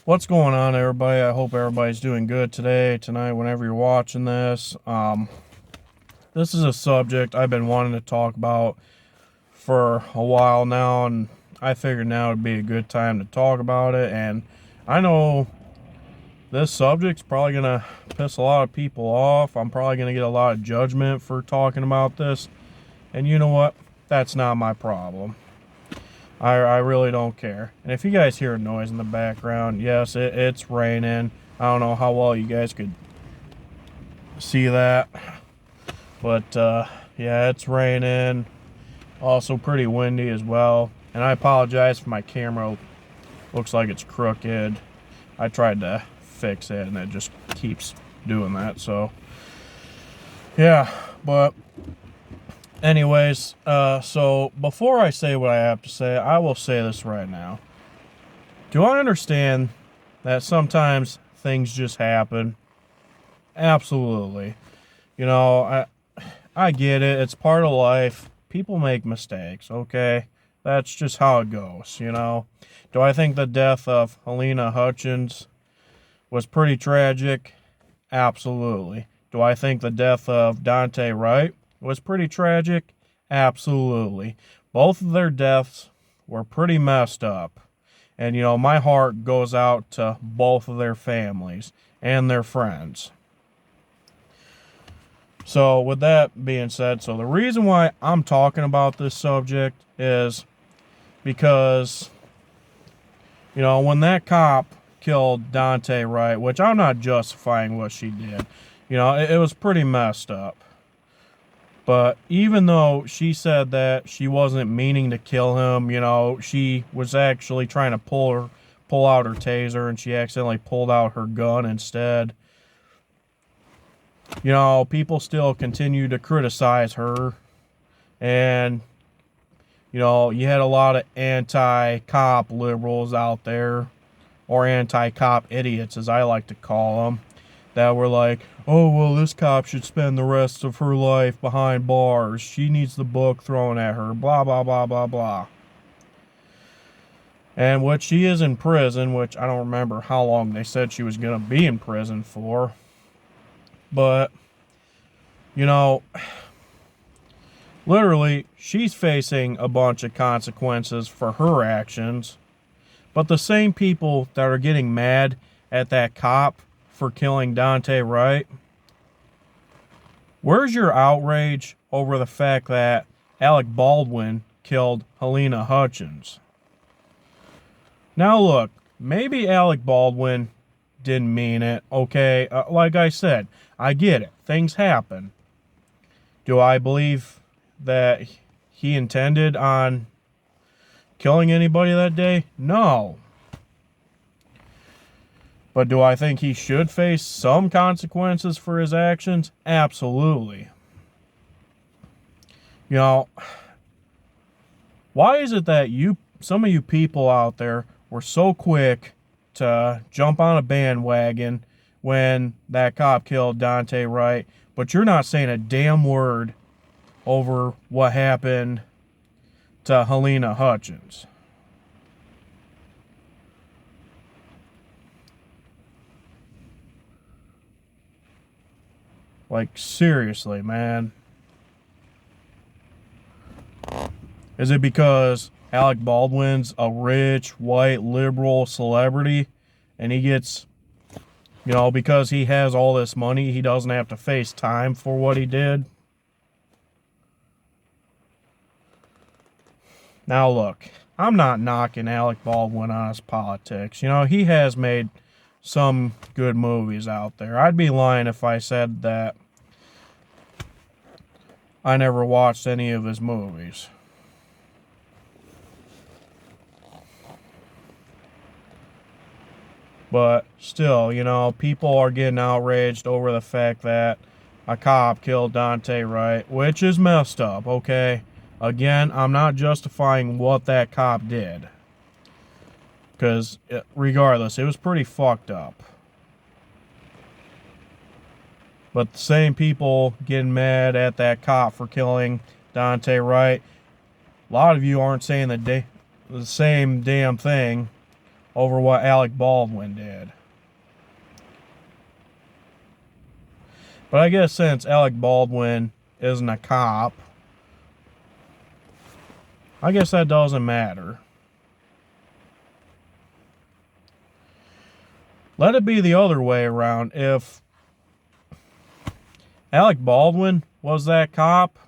What's going on, everybody? I hope everybody's doing good today, tonight, whenever you're watching this. This is a subject I've been wanting to talk about for a while now, and I figured now would be a good time to talk about it. And I know this subject's probably going to piss a lot of people off. I'm probably going to get a lot of judgment for talking about this. And you know what? That's not my problem. I really don't care. And if you guys hear a noise in the background, yes, it's raining. I don't know how well you guys could see that. But, yeah, it's raining. Also pretty windy as well. And I apologize if my camera looks like it's crooked. I tried to fix it and it just keeps doing that. So, yeah, but anyways, so before I say what I have to say, I will say this right now. Do I understand that sometimes things just happen? Absolutely. You know, I get it. It's part of life. People make mistakes, okay? That's just how it goes, you know? Do I think the death of Helena Hutchins was pretty tragic? Absolutely. Do I think the death of Daunte Wright was pretty tragic? Absolutely. Both of their deaths were pretty messed up. And, you know, my heart goes out to both of their families and their friends. So, with that being said, so the reason why I'm talking about this subject is because, you know, when that cop killed Daunte Wright, which I'm not justifying what she did, you know, it was pretty messed up. But even though she said that she wasn't meaning to kill him, you know, she was actually trying to pull out her taser, and she accidentally pulled out her gun instead. You know, people still continue to criticize her. And, you know, you had a lot of anti-cop liberals out there, or anti-cop idiots, as I like to call them, that were like, oh, well, this cop should spend the rest of her life behind bars. She needs the book thrown at her, blah, blah, blah, blah, blah. And what she is in prison, which I don't remember how long they said she was going to be in prison for. But, you know, literally, she's facing a bunch of consequences for her actions. But the same people that are getting mad at that cop for killing Daunte Wright, where's your outrage over the fact that Alec Baldwin killed Helena Hutchins? Now look, maybe Alec Baldwin didn't mean it, okay? Like I said, I get it. Things happen. Do I believe that he intended on killing anybody that day? No. But do I think he should face some consequences for his actions? Absolutely. You know, why is it that some of you people out there were so quick to jump on a bandwagon when that cop killed Daunte Wright, but you're not saying a damn word over what happened to Helena Hutchins? Like, seriously, man. Is it because Alec Baldwin's a rich, white, liberal celebrity, and he gets, you know, because he has all this money, he doesn't have to face time for what he did? Now, look, I'm not knocking Alec Baldwin on his politics. You know, he has made some good movies out there. I'd be lying if I said that I never watched any of his movies. But still, you know, people are getting outraged over the fact that a cop killed Daunte Wright, which is messed up, okay? Again, I'm not justifying what that cop did, because regardless, it was pretty fucked up. But the same people getting mad at that cop for killing Daunte Wright, a lot of you aren't saying the same damn thing over what Alec Baldwin did. But I guess since Alec Baldwin isn't a cop, I guess that doesn't matter. Let it be the other way around. If Alec Baldwin was that cop,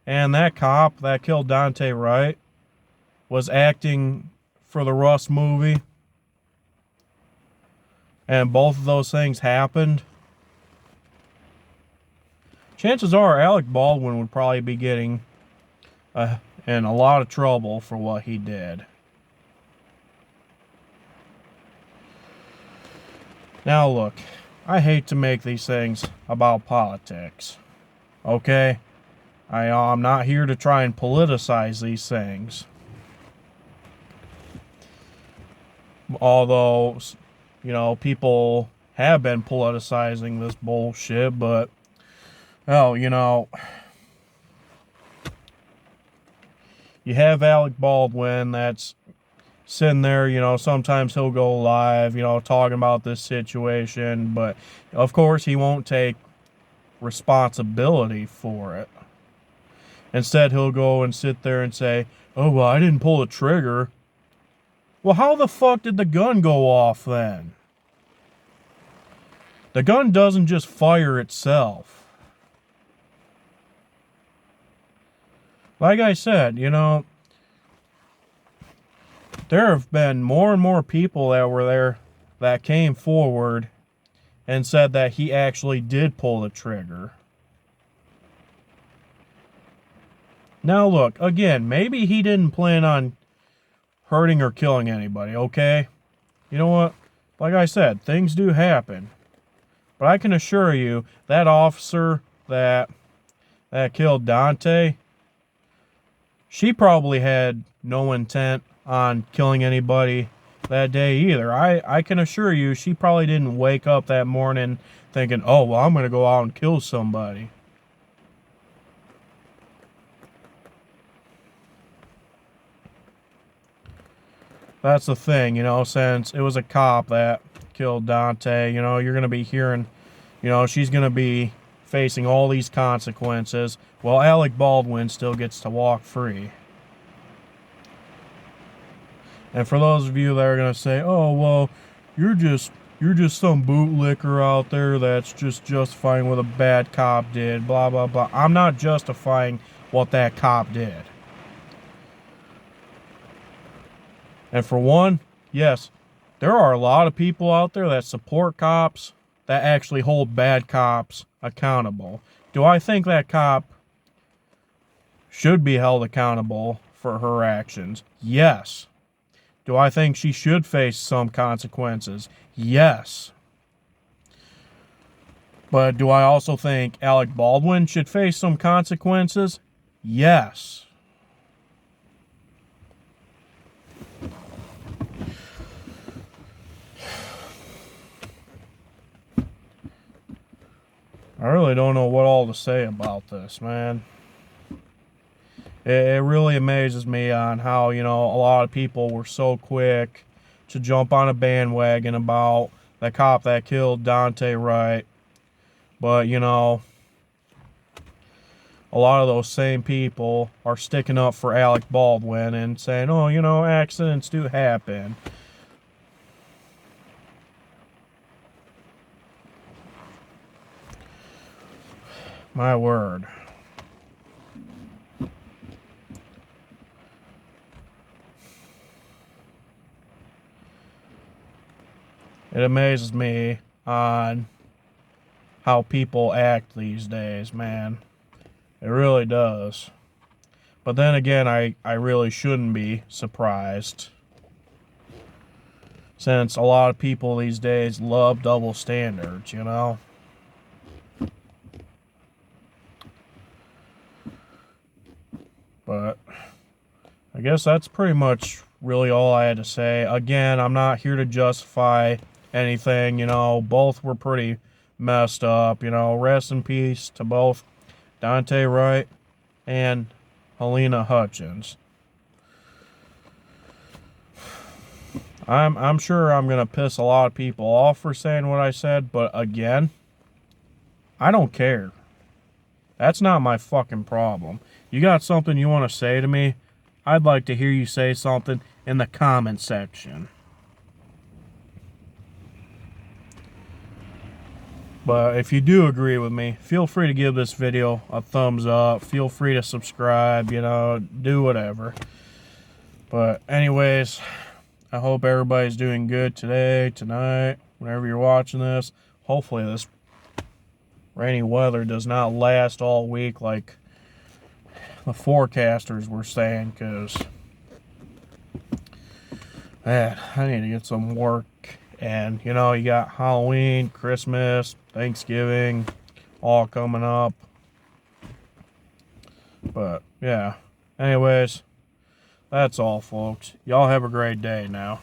and that cop that killed Daunte Wright was acting for the Rust movie, and both of those things happened, chances are Alec Baldwin would probably be getting in a lot of trouble for what he did. Now look, I hate to make these things about politics, okay? I'm not here to try and politicize these things. Although, you know, people have been politicizing this bullshit, but, well, you know, you have Alec Baldwin that's sitting there, you know, sometimes he'll go live, you know, talking about this situation, but of course he won't take responsibility for it. Instead, he'll go and sit there and say, oh, well, I didn't pull the trigger. Well, how the fuck did the gun go off then? The gun doesn't just fire itself. Like I said, you know, there have been more and more people that were there that came forward and said that he actually did pull the trigger. Now look, again, maybe he didn't plan on hurting or killing anybody, okay? You know what? Like I said, things do happen. But I can assure you, that officer that killed Daunte, she probably had no intent on killing anybody that day either. I can assure you, she probably didn't wake up that morning thinking, oh, well, I'm going to go out and kill somebody. That's the thing, you know, since it was a cop that killed Daunte, you know, you're going to be hearing, you know, she's going to be facing all these consequences, while Alec Baldwin still gets to walk free. And for those of you that are going to say, oh, well, you're just some bootlicker out there that's just justifying what a bad cop did, blah, blah, blah. I'm not justifying what that cop did. And for one, yes, there are a lot of people out there that support cops that actually hold bad cops accountable. Do I think that cop should be held accountable for her actions? Yes. Do I think she should face some consequences? Yes. But do I also think Alec Baldwin should face some consequences? Yes. I really don't know what all to say about this, man. It really amazes me on how, you know, a lot of people were so quick to jump on a bandwagon about the cop that killed Daunte Wright. But, you know, a lot of those same people are sticking up for Alec Baldwin and saying, oh, you know, accidents do happen. My word. It amazes me on how people act these days, man. It really does. But then again, I really shouldn't be surprised, since a lot of people these days love double standards, you know? But I guess that's pretty much really all I had to say. Again, I'm not here to justify anything, you know. Both were pretty messed up, you know. Rest in peace to both Daunte Wright and Helena Hutchins. I'm sure I'm gonna piss a lot of people off for saying what I said, but again, I don't care. That's not my fucking problem. You got something you want to say to me? I'd like to hear you say something in the comment section. But if you do agree with me, feel free to give this video a thumbs up. Feel free to subscribe, do whatever. But anyways, I hope everybody's doing good today, tonight, whenever you're watching this. Hopefully this rainy weather does not last all week like the forecasters were saying, because, man, I need to get some work. And, you got Halloween, Christmas, Thanksgiving, all coming up. But, yeah. Anyways, that's all, folks. Y'all have a great day now.